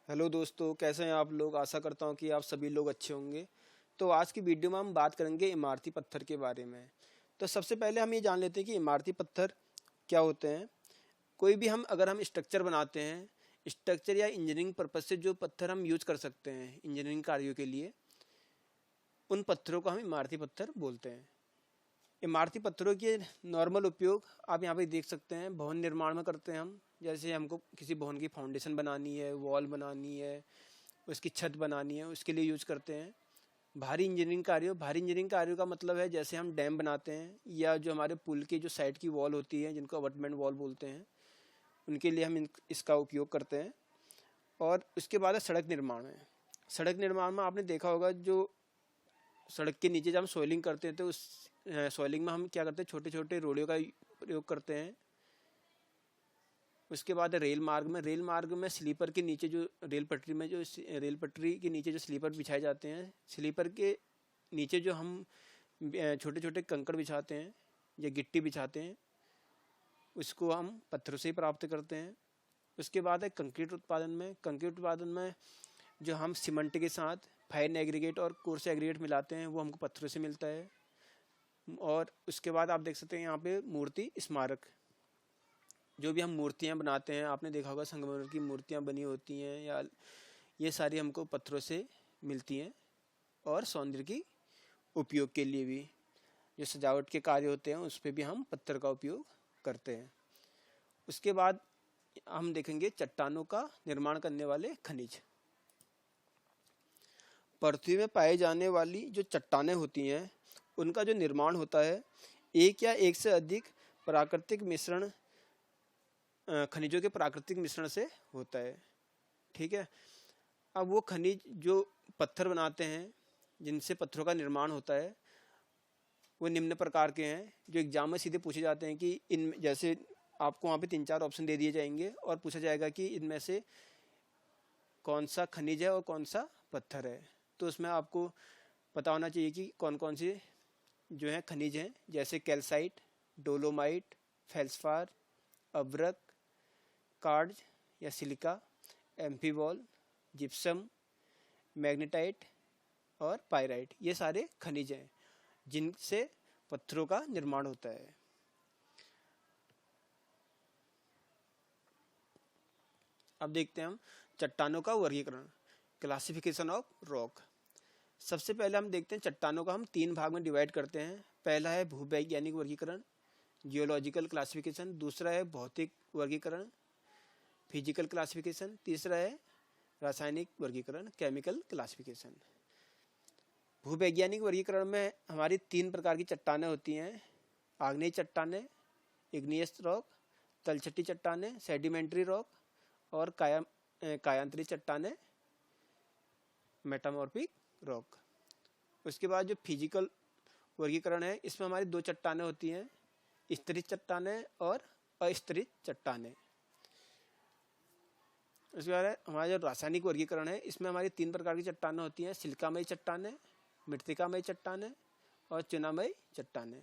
Hello दोस्तों, कैसे हैं आप लोग। आशा करता हूं कि आप सभी लोग अच्छे होंगे। तो आज की वीडियो में हम बात करेंगे इमारती पत्थर के बारे में। तो सबसे पहले हम ये जान लेते हैं कि इमारती पत्थर क्या होते हैं। कोई भी अगर हम स्ट्रक्चर बनाते हैं, स्ट्रक्चर या इंजीनियरिंग पर्पज से जो पत्थर हम यूज कर सकते हैं इंजीनियरिंग कार्यों के लिए, उन पत्थरों को हम इमारती पत्थर बोलते हैं। इमारती पत्थरों के नॉर्मल उपयोग आप यहाँ पे देख सकते हैं। भवन निर्माण में करते हैं हम। जैसे हमको किसी भवन की फाउंडेशन बनानी है, वॉल बनानी है, उसकी छत बनानी है, उसके लिए यूज करते हैं। भारी इंजीनियरिंग कार्यों का मतलब है जैसे हम डैम बनाते हैं या जो हमारे पुल की जो साइड की वॉल होती है जिनको अबटमेंट वॉल बोलते हैं, उनके लिए हम इसका उपयोग करते हैं। और उसके बाद है सड़क निर्माण में। सड़क निर्माण में आपने देखा होगा, जो सड़क के नीचे जब हम सोइलिंग करते हैं तो उस सोइलिंग में हम क्या करते हैं, छोटे छोटे रोड़ियों का प्रयोग करते हैं। उसके बाद रेल मार्ग में स्लीपर के नीचे जो रेल पटरी के नीचे जो स्लीपर बिछाए जाते हैं, स्लीपर के नीचे जो हम छोटे छोटे कंकड़ बिछाते हैं या गिट्टी बिछाते हैं, उसको हम पत्थरों से ही प्राप्त करते हैं। उसके बाद है कंक्रीट उत्पादन में जो हम सीमेंट के साथ फाइन एग्रीगेट और कोर्स एग्रीगेट मिलाते हैं, वो हमको पत्थरों से मिलता है। और उसके बाद आप देख सकते हैं यहाँ पे मूर्ति स्मारक, जो भी हम मूर्तियाँ बनाते हैं, आपने देखा होगा संगमरमर की मूर्तियाँ बनी होती हैं, या ये सारी हमको पत्थरों से मिलती हैं। और सौंदर्य की उपयोग के लिए भी जो सजावट के कार्य होते हैं उस पर भी हम पत्थर का उपयोग करते हैं। उसके बाद हम देखेंगे चट्टानों का निर्माण करने वाले खनिज। पृथ्वी में पाए जाने वाली जो चट्टानें होती हैं उनका जो निर्माण होता है एक या एक से अधिक प्राकृतिक मिश्रण, खनिजों के प्राकृतिक मिश्रण से होता है। ठीक है। अब वो खनिज जो पत्थर बनाते हैं, जिनसे पत्थरों का निर्माण होता है, वो निम्न प्रकार के हैं जो एग्जाम में सीधे पूछे जाते हैं कि इन जैसे आपको वहाँ पे 3-4 ऑप्शन दे दिए जाएंगे और पूछा जाएगा कि इनमें से कौन सा खनिज है और कौन सा पत्थर है। तो उसमें आपको पता होना चाहिए कि कौन कौन से जो है खनिज हैं, जैसे कैल्साइट, डोलोमाइट, फेल्सपार, अब्रक, कार्ज या सिलिका, एम्फीबॉल, जिप्सम, मैग्नेटाइट और पायराइट। ये सारे खनिज हैं जिनसे पत्थरों का निर्माण होता है। अब देखते हैं हम चट्टानों का वर्गीकरण, क्लासिफिकेशन ऑफ रॉक। सबसे पहले हम देखते हैं चट्टानों का हम 3 भाग में डिवाइड करते हैं। पहला है भूवैज्ञानिक वर्गीकरण, जियोलॉजिकल क्लासिफिकेशन। दूसरा है भौतिक वर्गीकरण, फिजिकल क्लासिफिकेशन। तीसरा है रासायनिक वर्गीकरण, केमिकल क्लासिफिकेशन। भूवैज्ञानिक वर्गीकरण में हमारी 3 प्रकार की चट्टानें होती हैं। आग्नेय चट्टानें, इग्नियस रॉक, तलछटी चट्टानें, सेडिमेंट्री रॉक, और कायांतरित चट्टानें, मेटामॉर्फिक रॉक। उसके बाद जो फिजिकल वर्गीकरण है, इसमें हमारी 2 चट्टानें होती हैं, स्तरित चट्टानें और अस्तरित चट्टानें। उसके बाद हमारा जो रासायनिक वर्गीकरण है, इसमें हमारी 3 प्रकार की चट्टानें होती हैं, सिलिकामयी चट्टानें, मृत्तिकामयी चट्टानें और चुनामयी चट्टानें।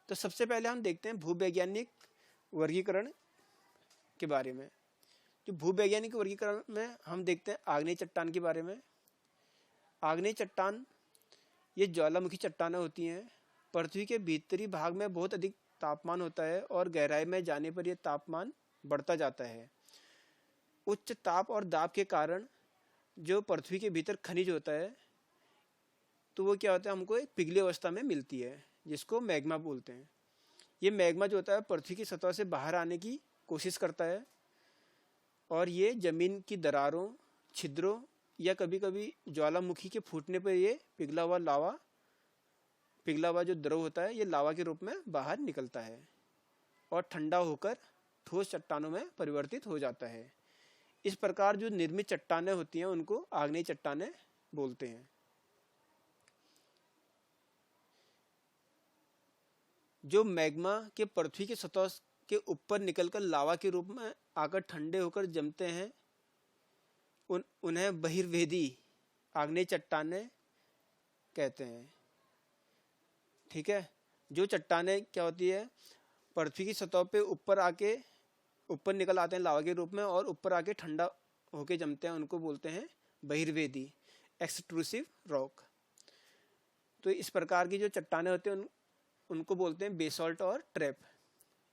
तो सबसे पहले हम देखते हैं भूवैज्ञानिक वर्गीकरण के बारे में। जो भूवैज्ञानिक वर्गीकरण में हम देखते हैं आग्नेय चट्टान के बारे में। आग्नेय चट्टान ये ज्वालामुखी चट्टानें होती हैं। पृथ्वी के भीतरी भाग में बहुत अधिक तापमान होता है और गहराई में जाने पर यह तापमान बढ़ता जाता है। उच्च ताप और दाब के कारण जो पृथ्वी के भीतर खनिज होता है, तो वो क्या होता है, हमको एक पिघली अवस्था में मिलती है, जिसको मैग्मा बोलते हैं। ये मैग्मा जो होता है पृथ्वी की सतह से बाहर आने की कोशिश करता है, और ये जमीन की दरारों, छिद्रों या कभी कभी ज्वालामुखी के फूटने पर ये पिघला हुआ जो द्रव होता है, ये लावा के रूप में बाहर निकलता है और ठंडा होकर ठोस चट्टानों में परिवर्तित हो जाता है। इस प्रकार जो निर्मित चट्टानें होती हैं उनको आग्नेय चट्टानें बोलते हैं। जो मैग्मा के पृथ्वी की सतह के ऊपर निकलकर लावा के रूप में आकर ठंडे होकर जमते हैं, उन्हें बहिर्वेदी आग्नेय चट्टानें कहते हैं। ठीक है। जो चट्टानें क्या होती है, पृथ्वी की सतह पे ऊपर निकल आते हैं लावा के रूप में और ऊपर आके ठंडा होके जमते हैं उनको बोलते हैं बहिर्वेदी, एक्सट्रूसिव रॉक। तो इस प्रकार की जो चट्टानें होती हैं उनको बोलते हैं बेसाल्ट और ट्रैप।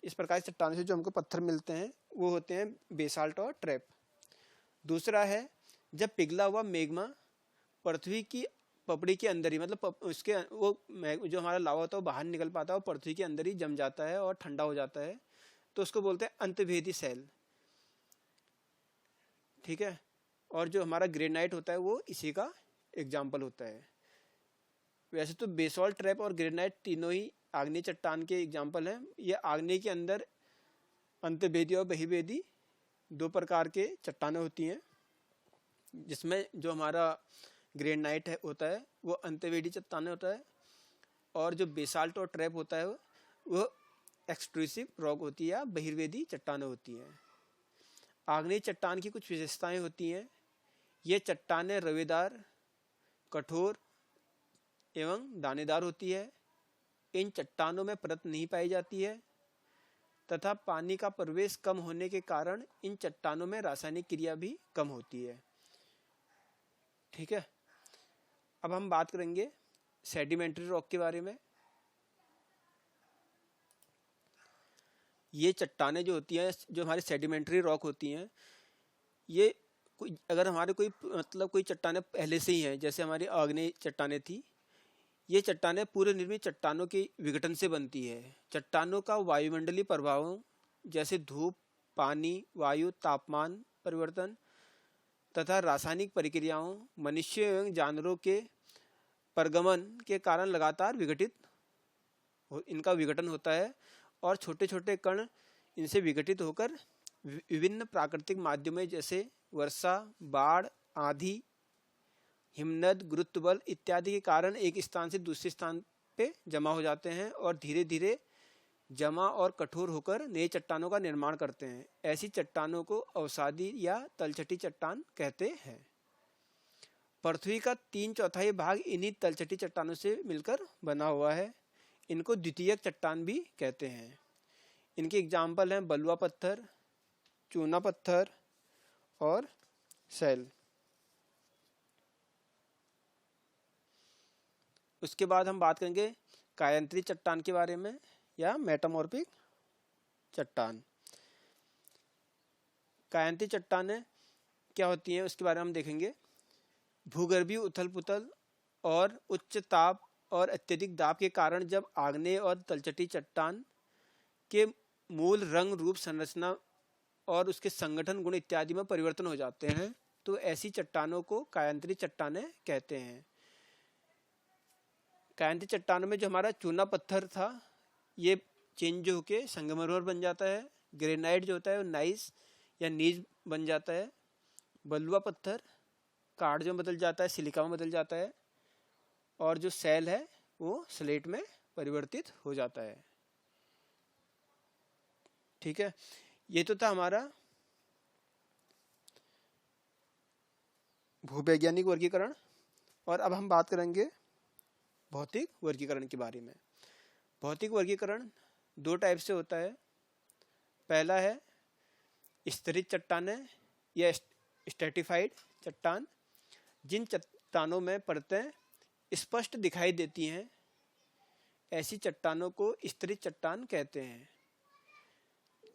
इस प्रकार की चट्टानों से जो हमको पत्थर मिलते हैं वो होते हैं बेसाल्ट और ट्रैप। दूसरा है जब पिघला हुआ मैग्मा पृथ्वी की पपड़ी के अंदर ही, मतलब उसके वो जो हमारा लावा होता है वो बाहर निकल पाता है और पृथ्वी के अंदर ही जम जाता है और ठंडा हो जाता है, तो उसको बोलते हैं अंतर्वेदी सेल। ठीक है। और जो हमारा ग्रेनाइट होता है वो इसी का एग्जाम्पल होता है। वैसे तो बेसाल्ट, ट्रैप और ग्रेनाइट तीनों ही आग्नेय चट्टान के एग्जाम्पल हैं। ये आग्नेय के अंदर अंतर्वेदी और बहिर्वेदी दो प्रकार के चट्टानें होती हैं, जिसमें जो हमारा ग्रेनाइट होता है वो अंतर्वेदी चट्टानें होता है, और जो बेसाल्ट और ट्रैप होता है वो एक्सट्रूसिव रॉक होती है या बहिर्वेदी चट्टानें होती हैं। आग्नेय चट्टान की कुछ विशेषताएं होती हैं। ये चट्टानें रवेदार, कठोर एवं दानेदार होती है। इन चट्टानों में परत नहीं पाई जाती है तथा पानी का प्रवेश कम होने के कारण इन चट्टानों में रासायनिक क्रिया भी कम होती है। ठीक है। अब हम बात करेंगे सेडिमेंट्री रॉक के बारे में। ये चट्टानें जो होती हैं, जो हमारी सेडिमेंट्री रॉक होती हैं, ये अगर हमारे कोई चट्टानें पहले से ही हैं, जैसे हमारी आग्नेय चट्टानें थी, ये चट्टानें पूर्व निर्मित चट्टानों के विघटन से बनती है। चट्टानों का वायुमंडलीय प्रभावों जैसे धूप, पानी, वायु, तापमान परिवर्तन तथा रासायनिक प्रक्रियाओं, मनुष्य एवं जानवरों के परगमन के कारण लगातार इनका विघटन होता है और छोटे छोटे कण इनसे विघटित होकर विभिन्न प्राकृतिक माध्यमों जैसे वर्षा, बाढ़, आंधी, हिमनद, गुरुत्व बल इत्यादि के कारण एक स्थान से दूसरे स्थान पे जमा हो जाते हैं और धीरे धीरे जमा और कठोर होकर नए चट्टानों का निर्माण करते हैं। ऐसी चट्टानों को अवसादी या तलछटी चट्टान कहते हैं। पृथ्वी का 3/4 भाग इन्हीं तलछटी चट्टानों से मिलकर बना हुआ है। इनको द्वितीयक चट्टान भी कहते हैं। इनके एग्जाम्पल हैं बलुआ पत्थर, चूना पत्थर और सैल। उसके बाद हम बात करेंगे कायांतरी चट्टान के बारे में या मेटामॉर्फिक चट्टान। कायांतरी चट्टानें क्या होती हैं उसके बारे में हम देखेंगे। भूगर्भीय उथल पुथल और उच्च ताप और अत्यधिक दाब के कारण जब आग्नेय और तलछटी चट्टान के मूल रंग, रूप, संरचना और उसके संगठन गुण इत्यादि में परिवर्तन हो जाते हैं, तो ऐसी चट्टानों को कायांतरी चट्टानें कहते हैं। कायांतरी चट्टानों में जो हमारा चूना पत्थर था ये चेंज होके संगमरमर बन जाता है। ग्रेनाइट जो होता है वो नाइस या नीज बन जाता है। बलुआ पत्थर कार्ड में बदल जाता है, सिलिका में बदल जाता है, और जो सैल है वो स्लेट में परिवर्तित हो जाता है। ठीक है। ये तो था हमारा भूवैज्ञानिक वर्गीकरण, और अब हम बात करेंगे भौतिक वर्गीकरण के बारे में। भौतिक वर्गीकरण दो टाइप से होता है। पहला है स्तरित चट्टानें या स्ट्रेटिफाइड चट्टान, जिन चट्टानों में परतें स्पष्ट दिखाई देती हैं, ऐसी चट्टानों को स्तरित चट्टान कहते हैं।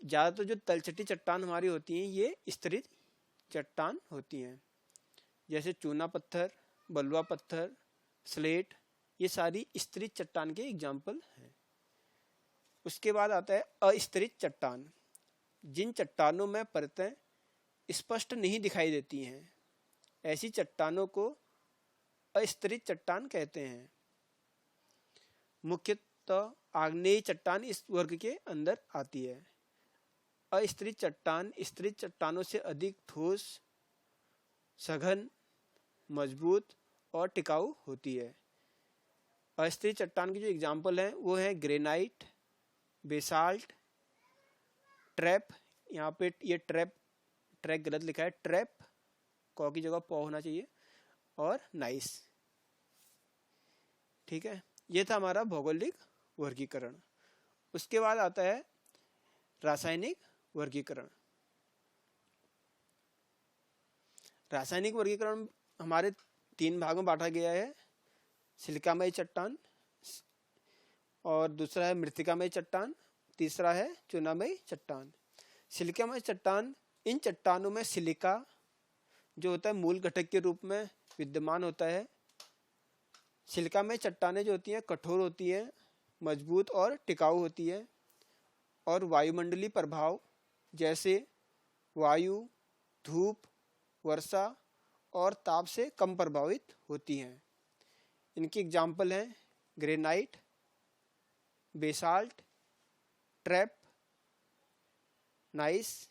ज़्यादातर जो तलछटी चट्टान हमारी होती हैं ये स्तरित चट्टान होती हैं, जैसे चूना पत्थर, बलुआ पत्थर, स्लेट, ये सारी स्तरित चट्टान के एग्जाम्पल हैं। उसके बाद आता है अस्तरित चट्टान, जिन चट्टानों में परतें स्पष्ट नहीं दिखाई देती हैं, ऐसी चट्टानों को अस्तरित चट्टान कहते हैं। मुख्यतः आग्नेय चट्टान इस वर्ग के अंदर आती है। अस्तरित चट्टान स्तरित चट्टानों से अधिक ठोस, सघन, मजबूत और टिकाऊ होती है। अस्तरित चट्टान के जो एग्जाम्पल हैं वो है ग्रेनाइट, बेसाल्ट, ट्रैप, यहाँ पे ये ट्रैप गलत लिखा है, ट्रैप कॉ की जगह पौ होना चाहिए, और नाइस। ठीक है। ये था हमारा भौगोलिक वर्गीकरण। उसके बाद आता है रासायनिक वर्गीकरण। रासायनिक वर्गीकरण हमारे 3 भागों में बांटा गया है, सिलिकामय चट्टान, और दूसरा है मृत्तिकामय चट्टान, तीसरा है चूनामय चट्टान। सिलिकामय चट्टान, इन चट्टानों में सिलिका जो होता है मूल घटक के रूप में विद्यमान होता है। सिलिकामय चट्टानें जो होती हैं कठोर होती हैं, मजबूत और टिकाऊ होती है, और वायुमंडलीय प्रभाव जैसे वायु, धूप, वर्षा और ताप से कम प्रभावित होती हैं। इनकी एग्जाम्पल हैं ग्रेनाइट, बेसाल्ट, ट्रैप, नाइस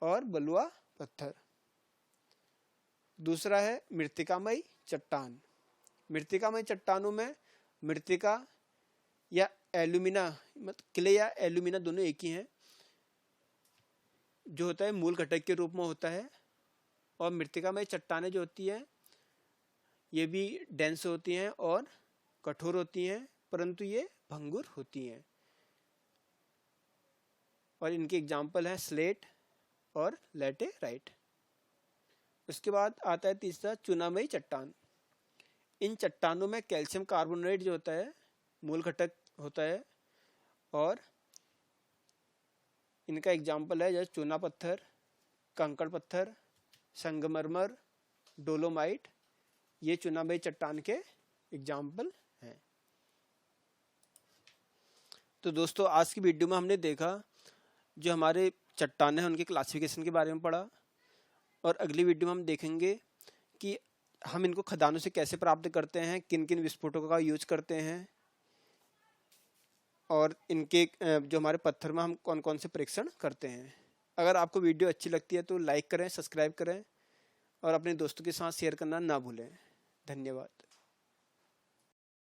और बलुआ पत्थर। दूसरा है मृत्तिकामय चट्टान। मृत्तिकामय चट्टानों में मृत्तिका या एल्यूमिना, मतलब क्ले या एल्यूमिना दोनों एक ही हैं, जो होता है मूल घटक के रूप में होता है। और मृत्तिकामय चट्टानें जो होती हैं ये भी डेंस होती हैं और कठोर होती हैं, परंतु ये भंगुर होती हैं। और इनके एग्जाम्पल हैं स्लेट और लैटेराइट। उसके बाद आता है तीसरा चूनामयी चट्टान। इन चट्टानों में कैल्शियम कार्बोनेट जो होता है मूल घटक होता है, और इनका एग्जाम्पल है जैसे चूना पत्थर, कंकड़ पत्थर, संगमरमर, डोलोमाइट। ये चूनामयी चट्टान के एग्जाम्पल हैं। तो दोस्तों आज की वीडियो में हमने देखा जो हमारे चट्टानें हैं उनके क्लासिफिकेशन के बारे में पढ़ा, और अगली वीडियो में हम देखेंगे कि हम इनको खदानों से कैसे प्राप्त करते हैं, किन किन विस्फोटकों का यूज करते हैं, और इनके जो हमारे पत्थर में हम कौन कौन से परीक्षण करते हैं। अगर आपको वीडियो अच्छी लगती है तो लाइक करें, सब्सक्राइब करें और अपने दोस्तों के साथ शेयर करना ना भूलें। धन्यवाद।